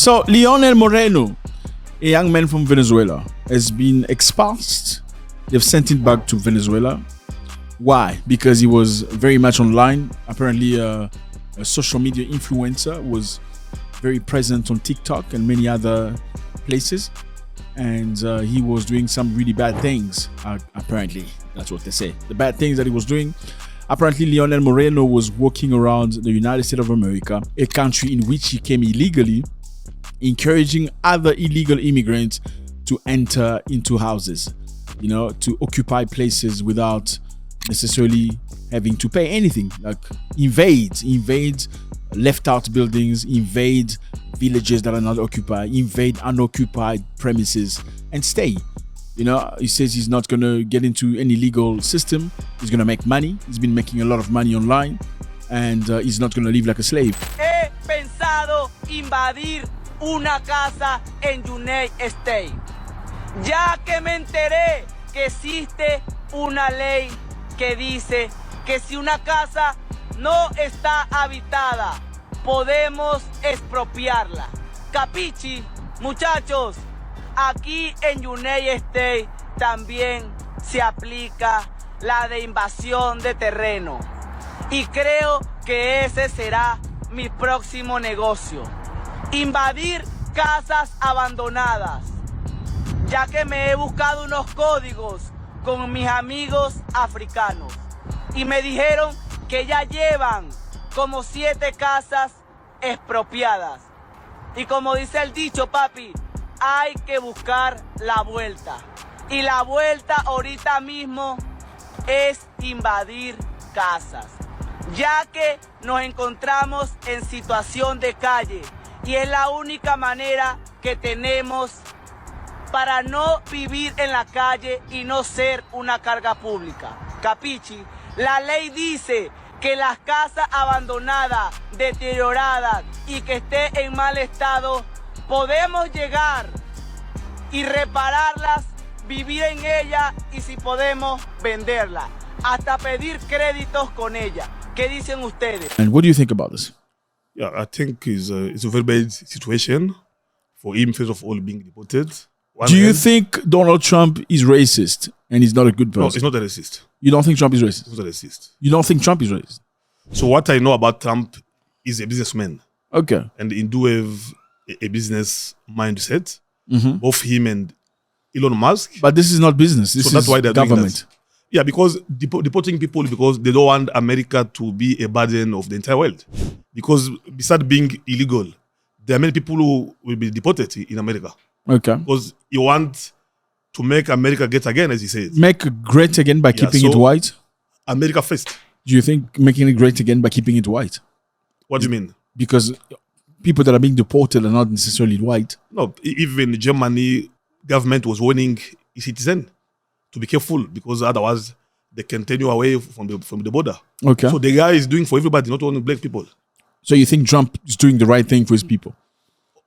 So Lionel Moreno, a young man from Venezuela, has been expulsed. They've sent him back to Venezuela. Why? Because he was very much online. Apparently, a social media influencer, was very present on TikTok and many other places. And he was doing some really bad things, apparently. That's what they say. The bad things that he was doing. Apparently, Lionel Moreno was walking around the United States of America, a country in which he came illegally, encouraging other illegal immigrants to enter into houses, to occupy places without necessarily having to pay anything, like invade left out buildings, invade villages that are not occupied, invade unoccupied premises and stay. He says he's not going to get into any legal system. He's going to make money. He's been making a lot of money online, and he's not going to live like a slave. He pensado invadir una casa en United States, ya que me enteré que existe una ley que dice que si una casa no está habitada, podemos expropiarla. ¿Capichi, muchachos? Aquí en United States también se aplica la de invasión de terreno. Y creo que ese será mi próximo negocio. Invadir casas abandonadas. Ya que me he buscado unos códigos con mis amigos africanos. Y me dijeron que ya llevan como 7 casas expropiadas. Y como dice el dicho, papi, hay que buscar la vuelta. Y la vuelta ahorita mismo es invadir casas. Ya que nos encontramos en situación de calle. Y es la única manera que tenemos para no vivir en la calle y no ser una carga pública. Capichi, la ley dice que las casas abandonadas, deterioradas y que esté en mal estado, podemos llegar y repararlas, vivir en ella y si podemos venderla, hasta pedir créditos con ella. ¿Qué dicen ustedes? And what do you think about this? Yeah, I think it's a very bad situation for him, first of all, being deported. Do you think Donald Trump is racist and he's not a good person? No, he's not a racist. You don't think Trump is racist? He's not a racist. You don't think Trump is racist? So what I know about Trump is a businessman. Okay. And he do have a business mindset, Mm-hmm. both him and Elon Musk. But this is not business. This So that's is why they're doing government. that. Yeah, because deporting people because they don't want America to be a burden of the entire world. Because besides being illegal, there are many people who will be deported in America. Okay. Because he wants to make America great again, as he says. Make great again by keeping it white? America first. Do you think making it great again by keeping it white? What do you mean? Because people that are being deported are not necessarily white. No, even Germany government was warning its citizens to be careful because otherwise they can turn you away from the border. Okay. So the guy is doing for everybody, not only black people. So you think Trump is doing the right thing for his people?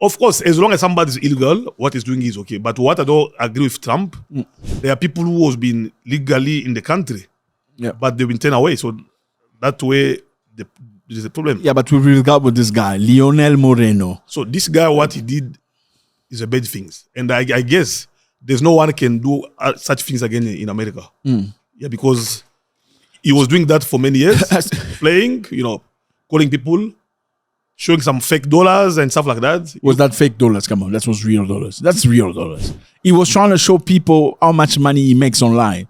Of course, as long as somebody is illegal, what he's doing is okay. But what I don't agree with Trump, there are people who have been legally in the country, but they've been turned away. So that way, there's a problem. Yeah, but we regard with this guy, Lionel Moreno. So this guy, what he did is a bad thing. And I guess there's no one can do such things again in America. Yeah, because he was doing that for many years, playing, calling people, showing some fake dollars and stuff like that. Was that fake dollars? Come on, that was real dollars. That's real dollars. He was trying to show people how much money he makes online.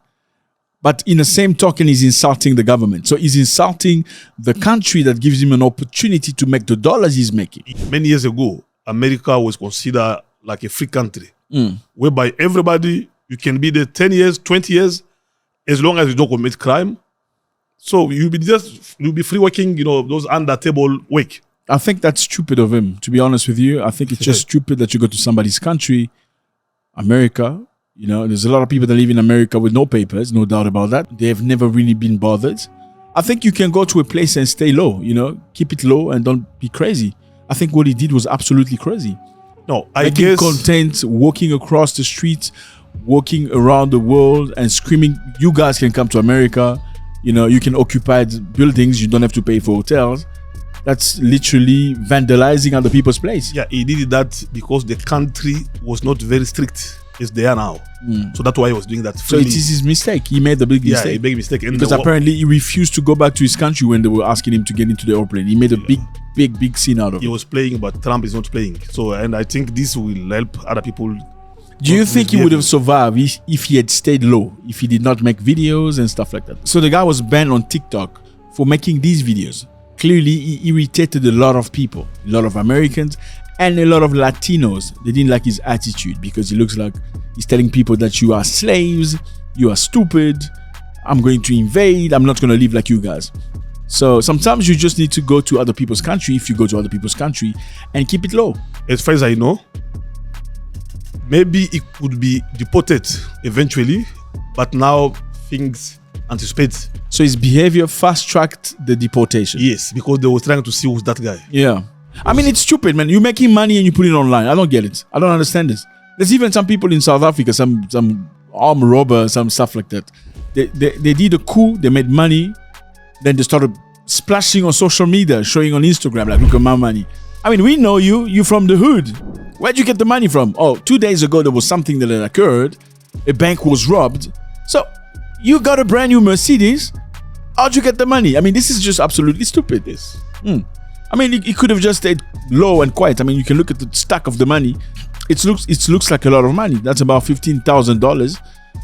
But in the same token, he's insulting the government. So he's insulting the country that gives him an opportunity to make the dollars he's making. Many years ago, America was considered like a free country, whereby everybody, you can be there 10 years, 20 years, as long as you don't commit crime. So you'll be free working, those under table work. I think that's stupid of him, to be honest with you. I think it's just stupid that you go to somebody's country, America. There's a lot of people that live in America with no papers, no doubt about that. They have never really been bothered. I think you can go to a place and stay low, keep it low and don't be crazy. I think what he did was absolutely crazy. No, I Making guess content, walking across the streets, walking around the world and screaming, you guys can come to America. You can occupy buildings. You don't have to pay for hotels. That's literally vandalizing other people's place. Yeah, he did that because the country was not very strict as they are now. So that's why he was doing that. So it is his mistake. He made the big Yeah, mistake. he made a mistake. And Because apparently he refused to go back to his country when they were asking him to get into the airplane. He made a big scene out of he it. was playing, but Trump is not playing. So, and I think this will help other people. Do you think he would have survived if he had stayed low, if he did not make videos and stuff like that? So the guy was banned on TikTok for making these videos. Clearly, he irritated a lot of people, a lot of Americans, and a lot of Latinos. They didn't like his attitude because he looks like he's telling people that you are slaves, you are stupid, I'm going to invade, I'm not going to live like you guys. So sometimes you just need to go to other people's country, if you go to other people's country, and keep it low. As far as I know, maybe it could be deported eventually, but now things anticipate. So his behavior fast-tracked the deportation. Yes, because they were trying to see who's that guy. Yeah. I mean, it's stupid, man. You're making money and you put it online. I don't get it. I don't understand this. There's even some people in South Africa, some armed robbers, some stuff like that. They did a coup, they made money, then they started splashing on social media, showing on Instagram, like, look at my money. I mean, we know you're from the hood. Where'd you get the money from? Oh, 2 days ago, there was something that had occurred. A bank was robbed. So you got a brand new Mercedes. How'd you get the money? I mean, this is just absolutely stupid. This. I mean, it could have just stayed low and quiet. I mean, you can look at the stack of the money. It looks like a lot of money. That's about $15,000.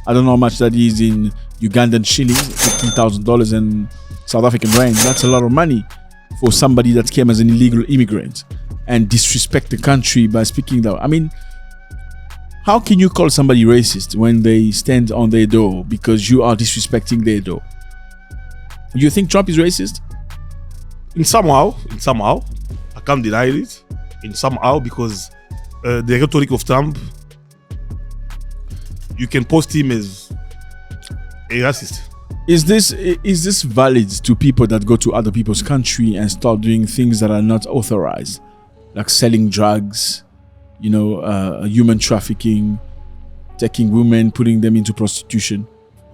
I don't know how much that is in Ugandan shillings. $15,000 in South African rand. That's a lot of money for somebody that came as an illegal immigrant and disrespect the country by speaking that. I mean, how can you call somebody racist when they stand on their door because you are disrespecting their door? You think Trump is racist? In somehow, I can't deny it. In somehow, because the rhetoric of Trump, you can post him as a racist. Is this valid to people that go to other people's country and start doing things that are not authorized, like selling drugs, human trafficking, taking women, putting them into prostitution?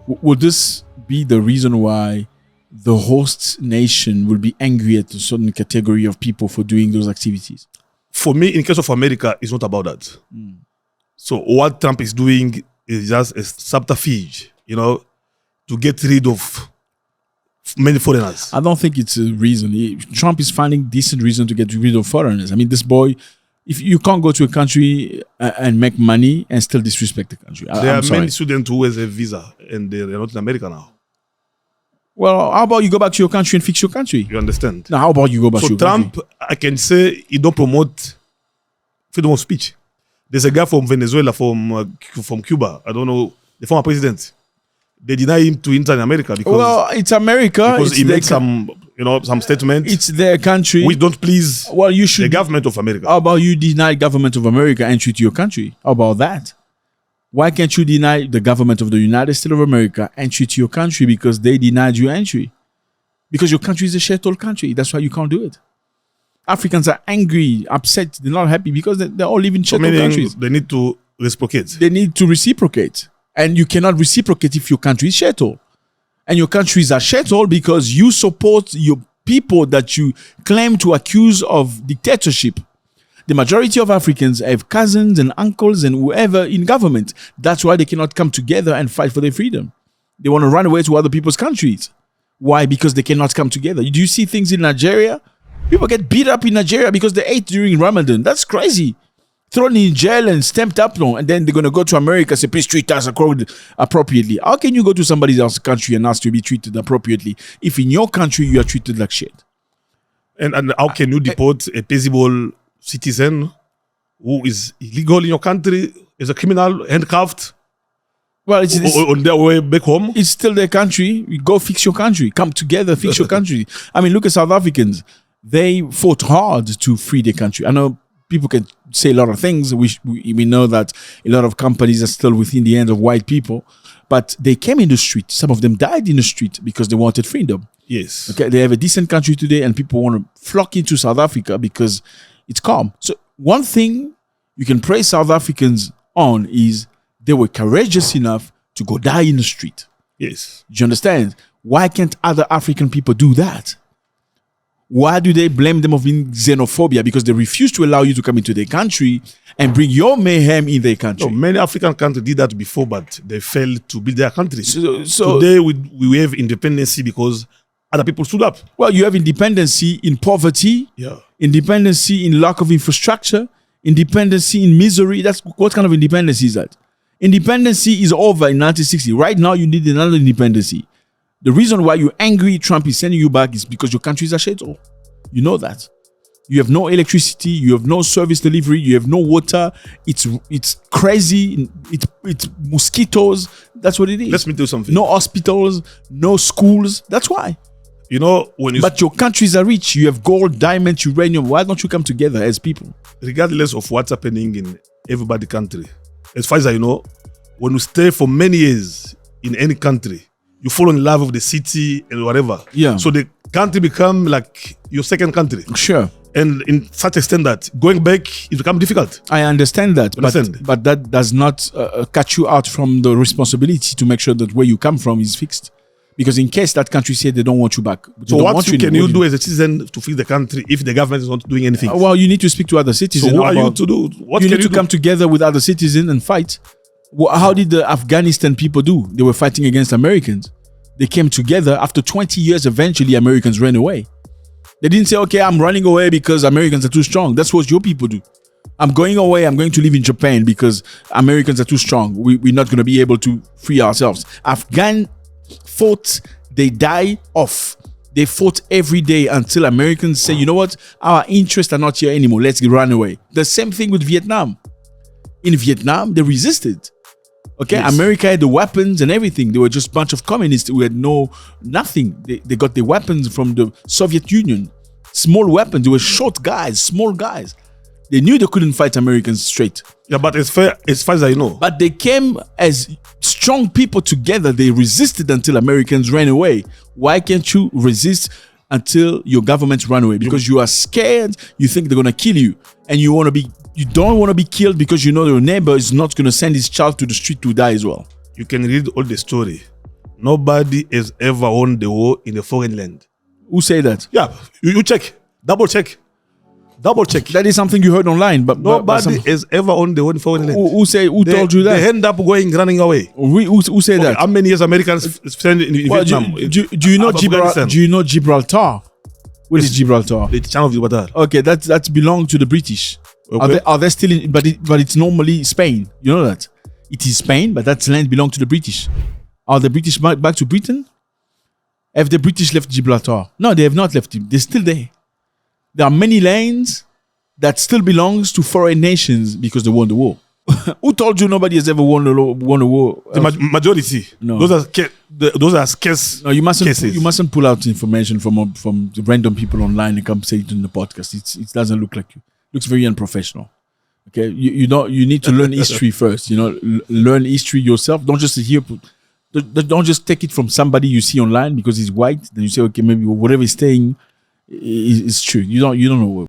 Would this be the reason why the host nation will be angry at a certain category of people for doing those activities? For me, in case of America, it's not about that. So what Trump is doing is just a subterfuge, to get rid of many foreigners. I don't think it's a reason. Trump is finding decent reason to get rid of foreigners. I mean, this boy, if you can't go to a country and make money and still disrespect the country. There are many students who has a visa and they're not in America now. Well, how about you go back to your country and fix your country? You understand? Now, how about you go back to your Trump, country? I can say he don't promote freedom of speech. There's a guy from Venezuela, from Cuba. I don't know, the former president. They deny him to enter in America because it's America. Because he made some statements. It's their country. Which don't please the government of America. How about you deny government of America entry to your country? How about that? Why can't you deny the government of the United States of America entry to your country because they denied you entry? Because your country is a shithole country. That's why you can't do it. Africans are angry, upset. They're not happy because they all live in shithole countries. They need to reciprocate. They need to reciprocate. And you cannot reciprocate if your country is shithole. And your countries are shithole because you support your people that you claim to accuse of dictatorship. The majority of Africans have cousins and uncles and whoever in government. That's why they cannot come together and fight for their freedom. They want to run away to other people's countries. Why? Because they cannot come together. Do you see things in Nigeria? People get beat up in Nigeria because they ate during Ramadan. That's crazy. Thrown in jail and stamped up now, and then they're going to go to America and say, please treat us appropriately. How can you go to somebody else's country and ask to be treated appropriately if in your country you are treated like shit? And how can you deport a peaceable citizen who is illegal in your country, is a criminal, handcuffed, well, it's on their way back home? It's still their country. You go fix your country. Come together, fix your country. I mean, look at South Africans. They fought hard to free their country. I know people can say a lot of things. We know that a lot of companies are still within the hands of white people, but they came in the street. Some of them died in the street because they wanted freedom. Yes. Okay, they have a decent country today, and people want to flock into South Africa because it's calm. So one thing you can praise South Africans on is they were courageous enough to go die in the street. Yes. Do you understand? Why can't other African people do that? Why do they blame them of being xenophobia? Because they refuse to allow you to come into their country and bring your mayhem in their country. No, many African countries did that before, but they failed to build their country. So today we have independency because other people stood up. Well, you have independency in poverty, independency in lack of infrastructure, independency in misery. That's what kind of independency is that? Independency is over in 1960. Right now, you need another independency. The reason why you're angry Trump is sending you back is because your country is a shithole. You know that. You have no electricity. You have no service delivery. You have no water. It's crazy. It's mosquitoes. That's what it is. Let me do something. No hospitals. No schools. That's why. You know, when you... But your countries are rich. You have gold, diamonds, uranium. Why don't you come together as people? Regardless of what's happening in everybody's country, as far as I know, when you stay for many years in any country, you fall in love with the city and whatever. Yeah. So the country become like your second country. Sure. And in such extent that going back, it becomes difficult. I understand that. But that does not cut you out from the responsibility to make sure that where you come from is fixed. Because in case that country said they don't want you back. So what can you do as a citizen to fix the country if the government is not doing anything? Well, you need to speak to other citizens. So what are you to do? What you need to come together with other citizens and fight. How did the Afghanistan people do? They were fighting against Americans. They came together. After 20 years, eventually Americans ran away. They didn't say, okay, I'm running away because Americans are too strong. That's what your people do. I'm going away. I'm going to live in Japan because Americans are too strong. We're not going to be able to free ourselves. Afghan fought. They die off. They fought every day until Americans say, you know what? Our interests are not here anymore. Let's run away. The same thing with Vietnam. In Vietnam, they resisted. Okay, yes. America had the weapons and everything. They were just a bunch of communists who had nothing. They got the weapons from the Soviet Union. Small weapons. They were short guys, small guys. They knew they couldn't fight Americans straight. Yeah, but as far as I know. But they came as strong people together. They resisted until Americans ran away. Why can't you resist until your government run away? Because you are scared. You think they're going to kill you. And you don't want to be killed because you know your neighbor is not going to send his child to the street to die as well. You can read all the story. Nobody has ever won the war in a foreign land. Who say that? Yeah, you check. Double check. That is something you heard online, but nobody has ever won the war in foreign land. Who told you that? They end up running away. Who said that? How many years Americans spend in Vietnam? Do you know Gibraltar? What is Gibraltar? The Channel of Gibraltar. Okay, that belongs to the British. Okay. Are they still in? But it's normally Spain. You know that it is Spain, but that land belongs to the British. Are the British back to Britain? Have the British left Gibraltar? No, they have not left it. They're still there. There are many lands that still belongs to foreign nations because they won the war. Who told you nobody has ever won a war? The majority. No. Those are scarce. No, you mustn't. Cases. You mustn't pull out information from random people online and come say it in the podcast. It doesn't look like you. It looks very unprofessional. Okay, you need to learn history first. Learn history yourself. Don't just hear. Don't just take it from somebody you see online because he's white. Then you say, okay, maybe whatever he's saying is true. You don't know.